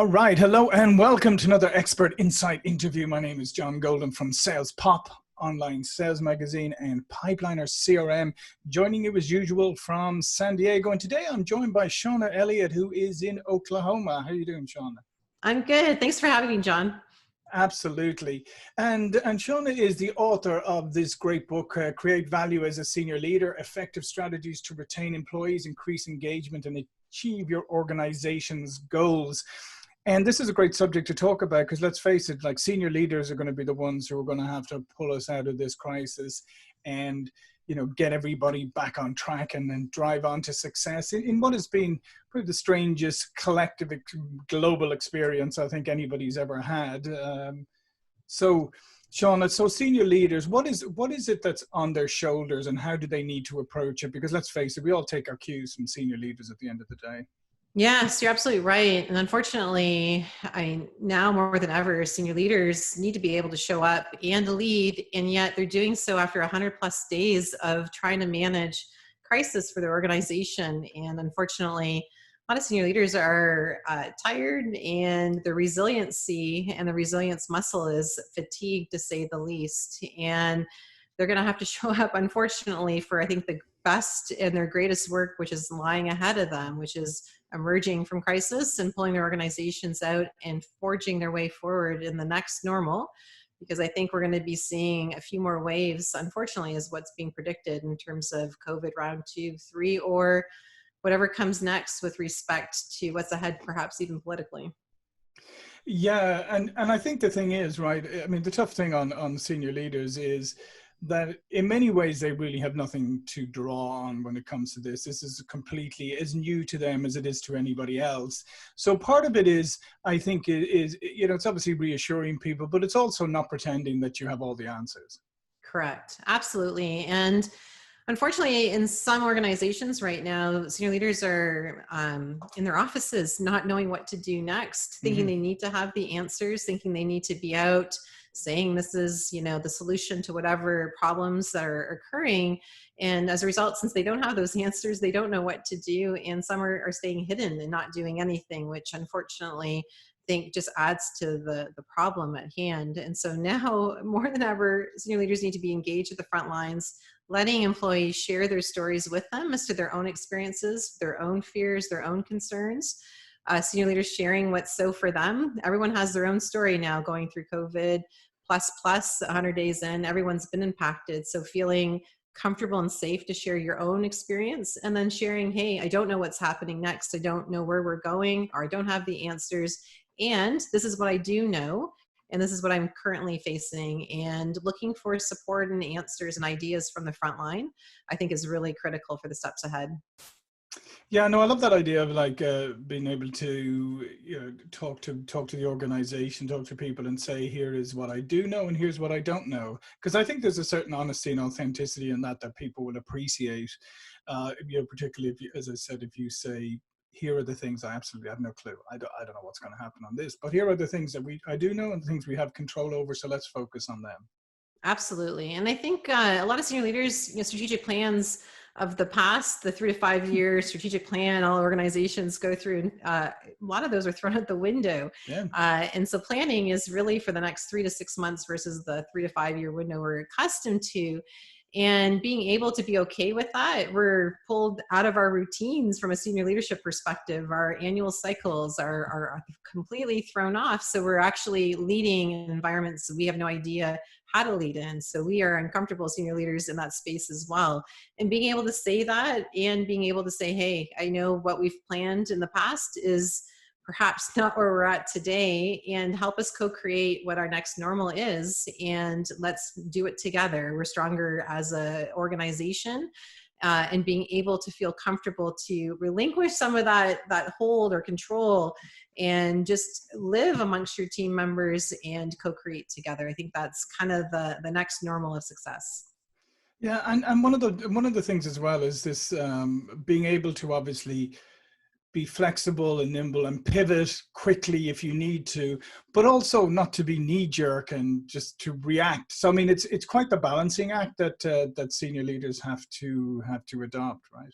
All right. Hello and welcome to another Expert Insight interview. My name is John Golden from SalesPop, online sales magazine, and Pipeliner CRM. Joining you as usual from San Diego. And today I'm joined by Shauna Elliott, who is in Oklahoma. How are you doing, Shauna? I'm good. Thanks for having me, John. Absolutely. And Shauna is the author of this great book, Create Value as a Senior Leader, Effective Strategies to Retain Employees, Increase Engagement, and Achieve Your Organization's Goals. And this is a great subject to talk about because let's face it, like senior leaders are going to be the ones who are going to have to pull us out of this crisis and, you know, get everybody back on track and then drive on to success in what has been probably the strangest collective global experience I think anybody's ever had. So Shauna, so senior leaders, what is it that's on their shoulders and how do they need to approach it? Because let's face it, we all take our cues from senior leaders at the end of the day. Yes, you're absolutely right. And unfortunately, now more than ever, senior leaders need to be able to show up and lead, and yet they're doing so after 100+ days of trying to manage crisis for their organization. And unfortunately, a lot of senior leaders are tired, and the resiliency and the resilience muscle is fatigued, to say the least. And they're going to have to show up, unfortunately, for I think the best and their greatest work, which is lying ahead of them, which is emerging from crisis and pulling their organizations out and forging their way forward in the next normal. Because I think we're going to be seeing a few more waves, unfortunately, is what's being predicted in terms of COVID round 2, 3, or whatever comes next with respect to what's ahead, perhaps even politically. Yeah, and I think the thing is, right, I mean, the tough thing on senior leaders is that in many ways they really have nothing to draw on when it comes to this. This is completely as new to them as it is to anybody else. So part of it is, I think, is you know, it's obviously reassuring people, but it's also not pretending that you have all the answers. Correct. Absolutely. And unfortunately, in some organizations right now, senior leaders are in their offices not knowing what to do next, thinking they need to have the answers, thinking they need to be out saying this is, you know, the solution to whatever problems that are occurring. And as a result, since they don't have those answers, they don't know what to do. And some are staying hidden and not doing anything, which unfortunately I think just adds to the problem at hand. And so now more than ever, senior leaders need to be engaged at the front lines, letting employees share their stories with them as to their own experiences, their own fears, their own concerns. Senior leaders sharing what's so for them. Everyone has their own story now going through COVID plus 100 days in. Everyone's been impacted. So feeling comfortable and safe to share your own experience, and then sharing, hey, I don't know what's happening next. I don't know where we're going, or I don't have the answers. And this is what I do know. And this is what I'm currently facing, and looking for support and answers and ideas from the front line, I think is really critical for the steps ahead. Yeah, no, I love that idea of like being able to, you know, talk to the organization, talk to people and say, here is what I do know and here's what I don't know. Because I think there's a certain honesty and authenticity in that people will appreciate, you know, particularly if you, as I said, if you say, here are the things I absolutely have no clue. I don't know what's going to happen on this, but here are the things that I do know and the things we have control over. So let's focus on them. Absolutely. And I think a lot of senior leaders, you know, strategic plans of the past, the 3 to 5 year strategic plan all organizations go through, a lot of those are thrown out the window. Yeah. And so planning is really for the next 3 to 6 months versus the 3 to 5 year window we're accustomed to. And being able to be okay with that, we're pulled out of our routines from a senior leadership perspective. Our annual cycles are completely thrown off. So we're actually leading in environments we have no idea how to lead in. So we are uncomfortable senior leaders in that space as well. And being able to say that, and being able to say, hey, I know what we've planned in the past is perhaps not where we're at today, and help us co-create what our next normal is, and let's do it together. We're stronger as an organization, and being able to feel comfortable to relinquish some of that hold or control and just live amongst your team members and co-create together. I think that's kind of the next normal of success. Yeah, and one of the things as well is this being able to obviously be flexible and nimble and pivot quickly if you need to, but also not to be knee-jerk and just to react. So I mean, it's quite the balancing act that that senior leaders have to adopt, right?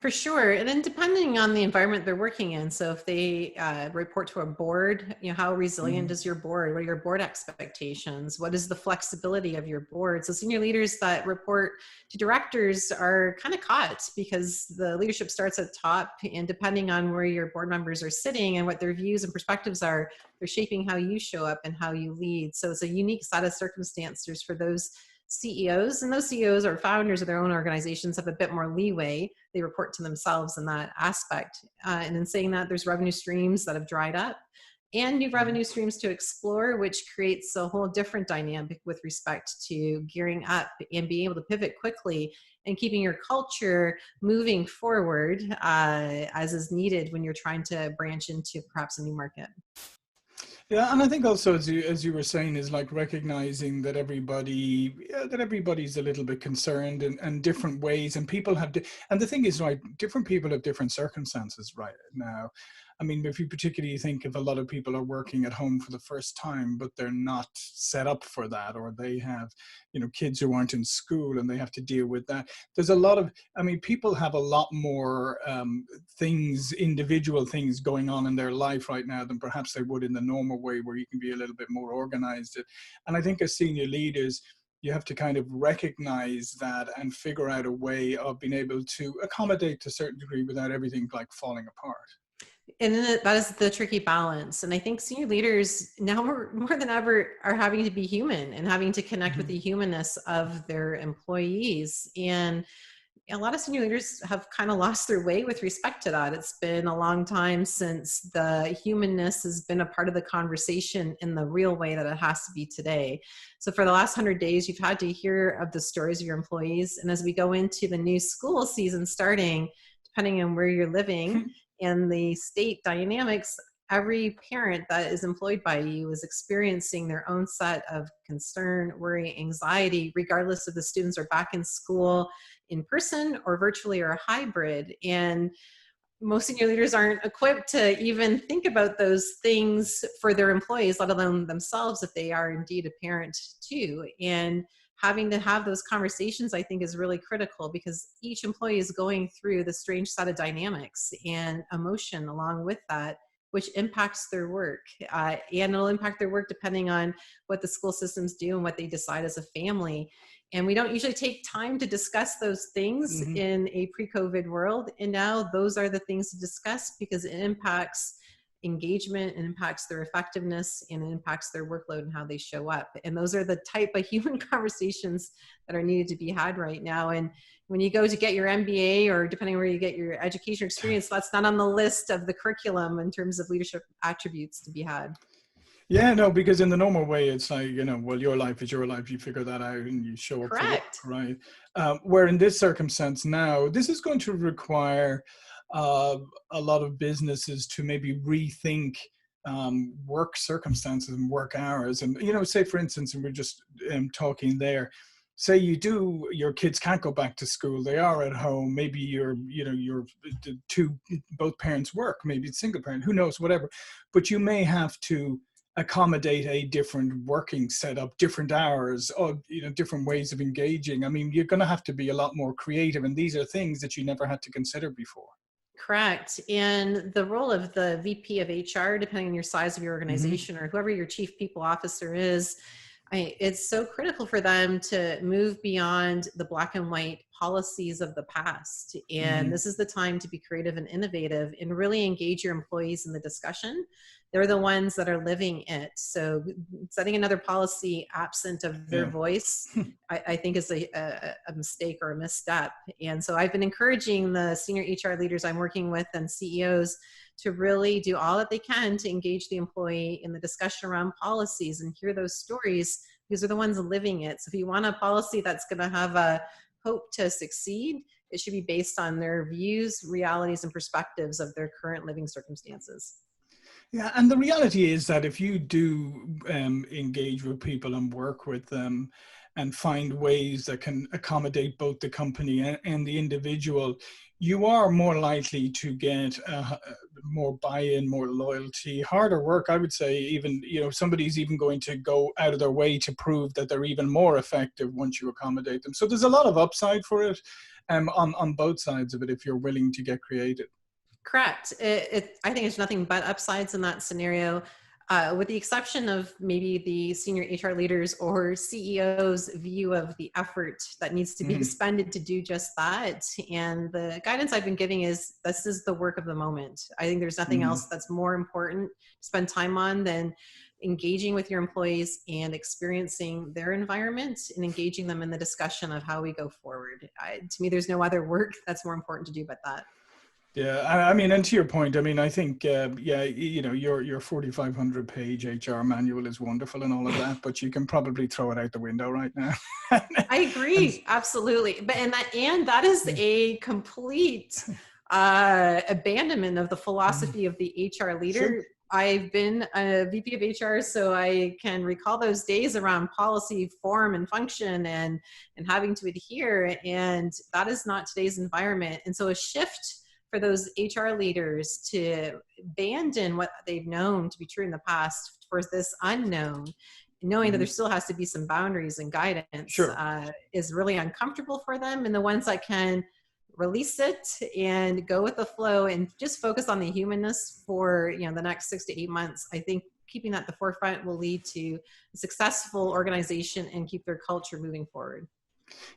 For sure. And then depending on the environment they're working in. So if they report to a board, how resilient is your board? What are your board expectations? What is the flexibility of your board? So senior leaders that report to directors are kind of caught because the leadership starts at top, and depending on where your board members are sitting and what their views and perspectives are, they're shaping how you show up and how you lead. So it's a unique set of circumstances for those CEOs, and those CEOs or founders of their own organizations have a bit more leeway. They report to themselves in that aspect. And in saying that, there's revenue streams that have dried up and new revenue streams to explore, which creates a whole different dynamic with respect to gearing up and being able to pivot quickly and keeping your culture moving forward as is needed when you're trying to branch into perhaps a new market. Yeah, and I think also, as you were saying, is like recognizing that everybody's a little bit concerned, and different ways, and people have, and the thing is, right, different people have different circumstances right now. I mean, if you particularly think of a lot of people are working at home for the first time, but they're not set up for that, or they have, kids who aren't in school and they have to deal with that. There's a lot of, I mean, people have a lot more individual things going on in their life right now than perhaps they would in the normal way, where you can be a little bit more organized. And I think as senior leaders, you have to kind of recognize that and figure out a way of being able to accommodate to a certain degree without everything like falling apart. And then that is the tricky balance. And I think senior leaders now more than ever are having to be human and having to connect with the humanness of their employees. And a lot of senior leaders have kind of lost their way with respect to that. It's been a long time since the humanness has been a part of the conversation in the real way that it has to be today. So for the last 100 days, you've had to hear of the stories of your employees. And as we go into the new school season starting, depending on where you're living and the state dynamics, every parent that is employed by you is experiencing their own set of concern, worry, anxiety, regardless if the students are back in school in person or virtually or hybrid. And most senior leaders aren't equipped to even think about those things for their employees, let alone themselves, if they are indeed a parent too. And having to have those conversations, I think, is really critical, because each employee is going through the strange set of dynamics and emotion along with that, which impacts their work. And it'll impact their work depending on what the school systems do and what they decide as a family. And we don't usually take time to discuss those things in a pre-COVID world. And now those are the things to discuss, because it impacts engagement, and impacts their effectiveness, and it impacts their workload and how they show up. And those are the type of human conversations that are needed to be had right now. And when you go to get your MBA, or depending on where you get your education experience, that's not on the list of the curriculum in terms of leadership attributes to be had. Yeah, no, because in the normal way, it's like, well, your life is your life. You figure that out and you show up for work, right? Where in this circumstance now, this is going to require a lot of businesses to maybe rethink work circumstances and work hours. And, say, for instance, and we're just talking there, say your kids can't go back to school, they are at home, maybe you're both parents work, maybe it's single parent, who knows, whatever, but you may have to accommodate a different working setup, different hours, or different ways of engaging. I mean, you're going to have to be a lot more creative, and these are things that you never had to consider before. Correct. And the role of the VP of HR, depending on your size of your organization, or whoever your chief people officer is, it's so critical for them to move beyond the black and white policies of the past. And this is the time to be creative and innovative and really engage your employees in the discussion. They're the ones that are living it. So setting another policy absent of their voice, I think is a mistake or a misstep. And so I've been encouraging the senior HR leaders I'm working with and CEOs to really do all that they can to engage the employee in the discussion around policies and hear those stories, because they're the ones living it. So if you want a policy that's going to have a hope to succeed, it should be based on their views, realities, and perspectives of their current living circumstances. Yeah, and the reality is that if you do engage with people and work with them and find ways that can accommodate both the company and the individual, you are more likely to get more buy-in, more loyalty, harder work. I would say even, somebody's even going to go out of their way to prove that they're even more effective once you accommodate them. So there's a lot of upside for it on both sides of it if you're willing to get creative. Correct. I think it's nothing but upsides in that scenario, with the exception of maybe the senior HR leaders or CEO's view of the effort that needs to be expended to do just that. And the guidance I've been giving is this is the work of the moment. I think there's nothing else that's more important to spend time on than engaging with your employees and experiencing their environment and engaging them in the discussion of how we go forward. To me, there's no other work that's more important to do but that. Yeah, I mean, and to your point, I mean, I think, your 4,500 page HR manual is wonderful and all of that, but you can probably throw it out the window right now. I agree, absolutely. But and that is a complete abandonment of the philosophy of the HR leader. Sure. I've been a VP of HR, so I can recall those days around policy, form, and function, and having to adhere. And that is not today's environment. And so a shift for those HR leaders to abandon what they've known to be true in the past for this unknown, knowing that there still has to be some boundaries and guidance, sure, is really uncomfortable for them. And the ones that can release it and go with the flow and just focus on the humanness for the next 6 to 8 months, I think keeping that at the forefront will lead to a successful organization and keep their culture moving forward.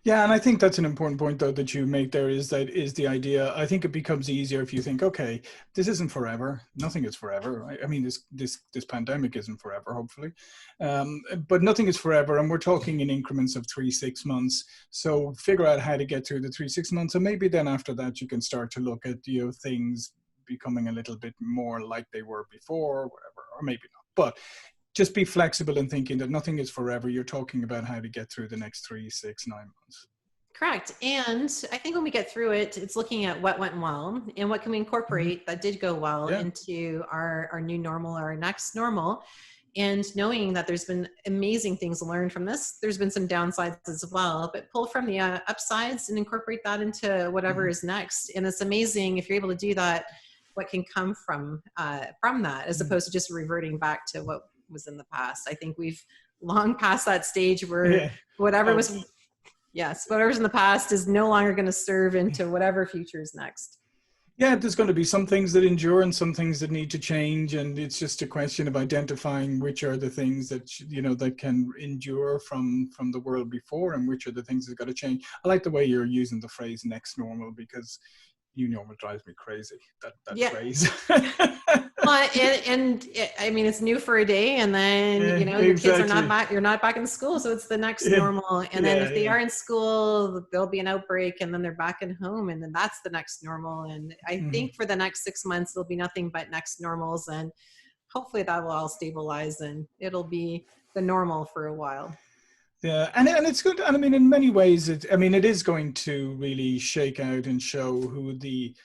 Yeah, and I think that's an important point, though, that you make there is the idea. I think it becomes easier if you think, okay, this isn't forever. Nothing is forever. Right? I mean, this pandemic isn't forever, hopefully, but nothing is forever, and we're talking in increments of 3-6 months. So figure out how to get through the 3-6 months, and maybe then after that you can start to look at things becoming a little bit more like they were before, whatever, or maybe not, but. Just be flexible in thinking that nothing is forever. You're talking about how to get through the next 3, 6, 9 months. Correct. And I think when we get through it, it's looking at what went well and what can we incorporate that did go well into our new normal, our next normal. And knowing that there's been amazing things learned from this, there's been some downsides as well, but pull from the upsides and incorporate that into whatever is next. And it's amazing if you're able to do that, what can come from that, as opposed to just reverting back to what was in the past. I think we've long past that stage where whatever's in the past is no longer going to serve into whatever future is next. Yeah, there's going to be some things that endure and some things that need to change, and it's just a question of identifying which are the things that that can endure from the world before, and which are the things that got to change. I like the way you're using the phrase "next normal" because new normal drives me crazy. That phrase. Well, and I mean, it's new for a day, and then your kids are not back. You're not back in school, so it's the next normal. And then if they are in school, there'll be an outbreak, and then they're back at home, and then that's the next normal. And I think for the next 6 months, there'll be nothing but next normals, and hopefully that will all stabilize, and it'll be the normal for a while. Yeah, and it's good. And I mean, in many ways, it is going to really shake out and show who the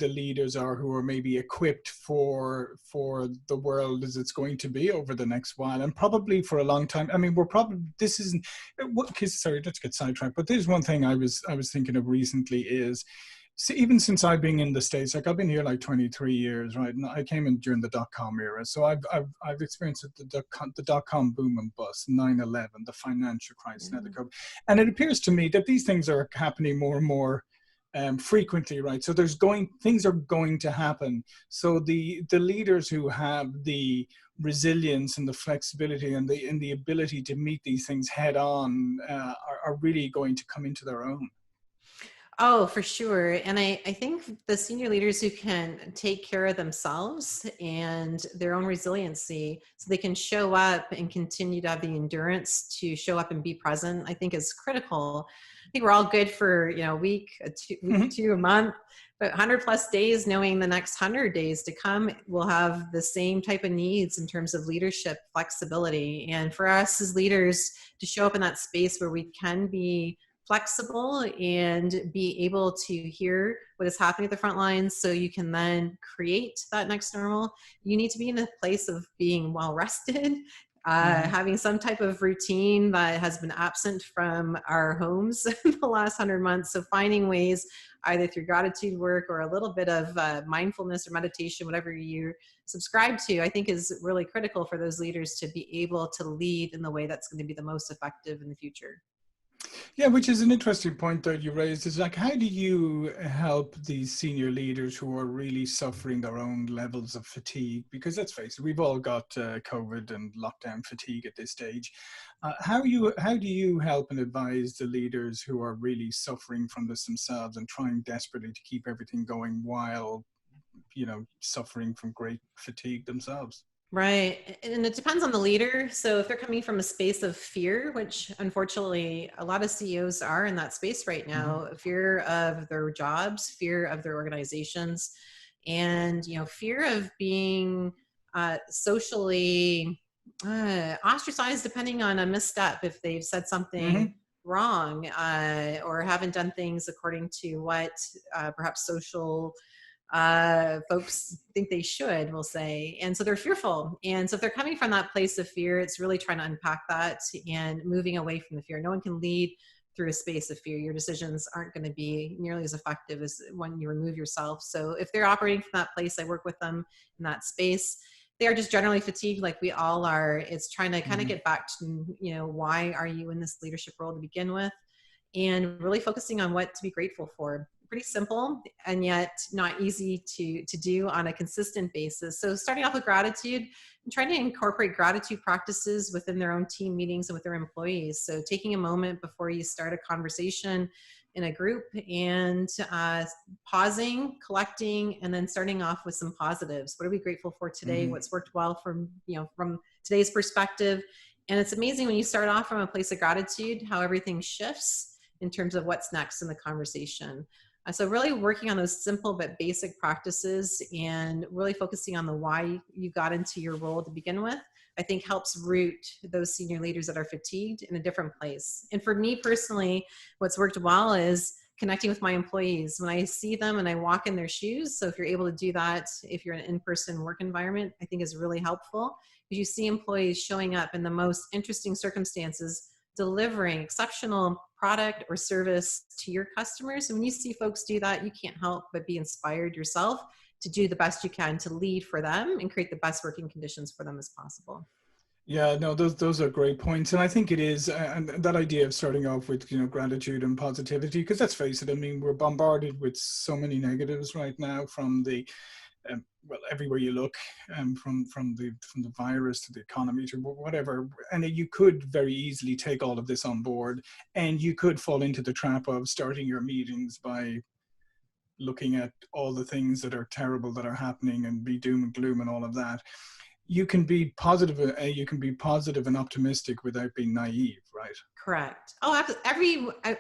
leaders are who are maybe equipped for the world as it's going to be over the next while, and probably for a long time. I mean, sorry, let's get sidetracked. But there's one thing I was thinking of recently is, even since I've been in the States, like I've been here like 23 years, right? And I came in during the dot-com era. So I've experienced the dot-com boom and bust, 9/11, the financial crisis, now the COVID. And it appears to me that these things are happening more and more frequently, right? So things are going to happen. So the leaders who have the resilience and the flexibility and the ability to meet these things head on are really going to come into their own. Oh, for sure. And I think the senior leaders who can take care of themselves and their own resiliency so they can show up and continue to have the endurance to show up and be present, I think is critical. I think we're all good for, a week, a month, but 100+ days, knowing the next 100 days to come, we'll have the same type of needs in terms of leadership flexibility. And for us as leaders to show up in that space where we can be flexible and be able to hear what is happening at the front lines so you can then create that next normal, you need to be in a place of being well rested, having some type of routine that has been absent from our homes in the last 100 months. So finding ways, either through gratitude work or a little bit of mindfulness or meditation, whatever you subscribe to, I think is really critical for those leaders to be able to lead in the way that's going to be the most effective in the future. Yeah, which is an interesting point that you raised. Is like, how do you help these senior leaders who are really suffering their own levels of fatigue? Because let's face it, we've all got COVID and lockdown fatigue at this stage. How do you help and advise the leaders who are really suffering from this themselves and trying desperately to keep everything going while, suffering from great fatigue themselves? Right. And it depends on the leader. So if they're coming from a space of fear, which unfortunately a lot of CEOs are in that space right now, fear of their jobs, fear of their organizations, and, fear of being socially ostracized depending on a misstep, if they've said something wrong or haven't done things according to what perhaps social folks think they should, we'll say. And so they're fearful. And so if they're coming from that place of fear, it's really trying to unpack that and moving away from the fear. No one can lead through a space of fear. Your decisions aren't going to be nearly as effective as when you remove yourself. So if they're operating from that place, I work with them in that space. They are just generally fatigued like we all are. It's trying to kind of get back to, why are you in this leadership role to begin with? And really focusing on what to be grateful for. Pretty simple and yet not easy to do on a consistent basis. So starting off with gratitude and trying to incorporate gratitude practices within their own team meetings and with their employees. So taking a moment before you start a conversation in a group and pausing, collecting, and then starting off with some positives. What are we grateful for today? What's worked well from today's perspective? And it's amazing when you start off from a place of gratitude, how everything shifts in terms of what's next in the conversation. So really working on those simple but basic practices and really focusing on the why you got into your role to begin with, I think helps root those senior leaders that are fatigued in a different place. And for me personally, what's worked well is connecting with my employees. When I see them and I walk in their shoes, so if you're able to do that, if you're in an in-person work environment, I think is really helpful, because you see employees showing up in the most interesting circumstances, delivering exceptional product or service to your customers. And when you see folks do that, you can't help but be inspired yourself to do the best you can to lead for them and create the best working conditions for them as possible. Yeah, no, those are great points. And I think it is, and that idea of starting off with, gratitude and positivity, because let's face it, I mean, we're bombarded with so many negatives right now from the, everywhere you look, from the virus to the economy to whatever, and you could very easily take all of this on board, and you could fall into the trap of starting your meetings by looking at all the things that are terrible that are happening and be doom and gloom and all of that. You can be positive. You can be positive and optimistic without being naive, right? Correct. Oh,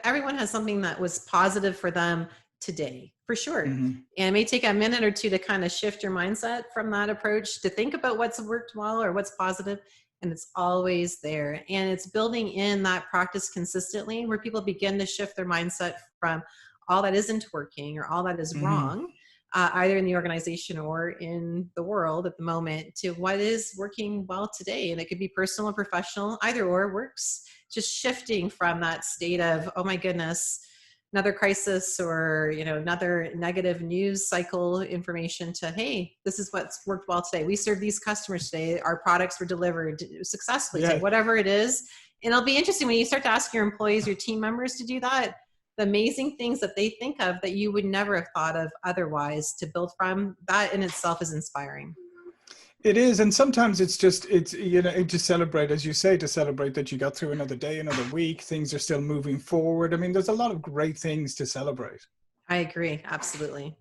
everyone has something that was positive for them today, for sure. And it may take a minute or two to kind of shift your mindset from that approach to think about what's worked well or what's positive, and it's always there. And it's building in that practice consistently where people begin to shift their mindset from all that isn't working or all that is wrong, either in the organization or in the world at the moment, to what is working well today. And it could be personal or professional, either or works. Just shifting from that state of, oh my goodness, another crisis or another negative news cycle information to, hey, this is what's worked well today. We served these customers today. Our products were delivered successfully today, whatever it is. And it'll be interesting when you start to ask your employees, your team members to do that, the amazing things that they think of that you would never have thought of otherwise to build from. That in itself is inspiring. It is, and sometimes it's to celebrate, as you say, to celebrate that you got through another day, another week, things are still moving forward. I mean, there's a lot of great things to celebrate. I agree, absolutely.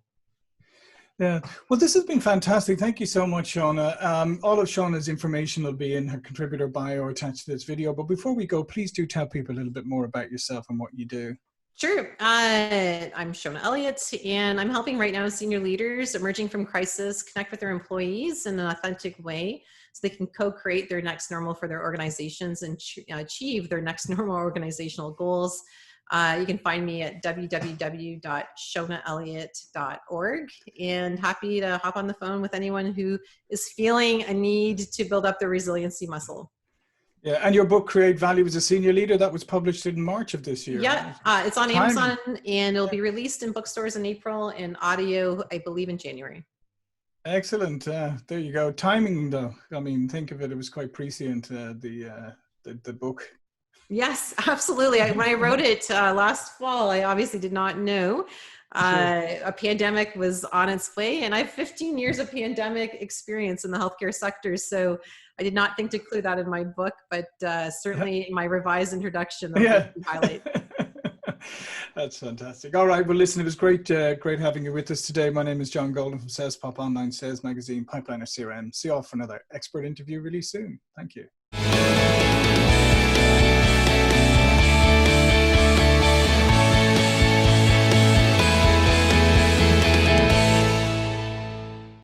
Yeah, well, this has been fantastic. Thank you so much, Shauna. All of Shauna's information will be in her contributor bio attached to this video. But before we go, please do tell people a little bit more about yourself and what you do. Sure. I'm Shona Elliott, and I'm helping right now senior leaders emerging from crisis connect with their employees in an authentic way so they can co-create their next normal for their organizations and achieve their next normal organizational goals. You can find me at www.shonaelliott.org, and happy to hop on the phone with anyone who is feeling a need to build up their resiliency muscle. Yeah, and your book, Create Value as a Senior Leader, that was published in March of this year. Yeah, Right? it's on Timing. Amazon, and it'll be released in bookstores in April and audio, I believe, in January. Excellent. There you go. Timing, though. I mean, think of it. It was quite prescient. The book. Yes, absolutely. When I wrote it last fall, I obviously did not know a pandemic was on its way, and I have 15 years of pandemic experience in the healthcare sector, so I did not think to include that in my book, but certainly in my revised introduction, that'll be a key highlight. That's fantastic. All right. Well, listen, it was great having you with us today. My name is John Golden from SalesPop Online Sales Magazine, Pipeliner CRM. See you all for another expert interview really soon. Thank you.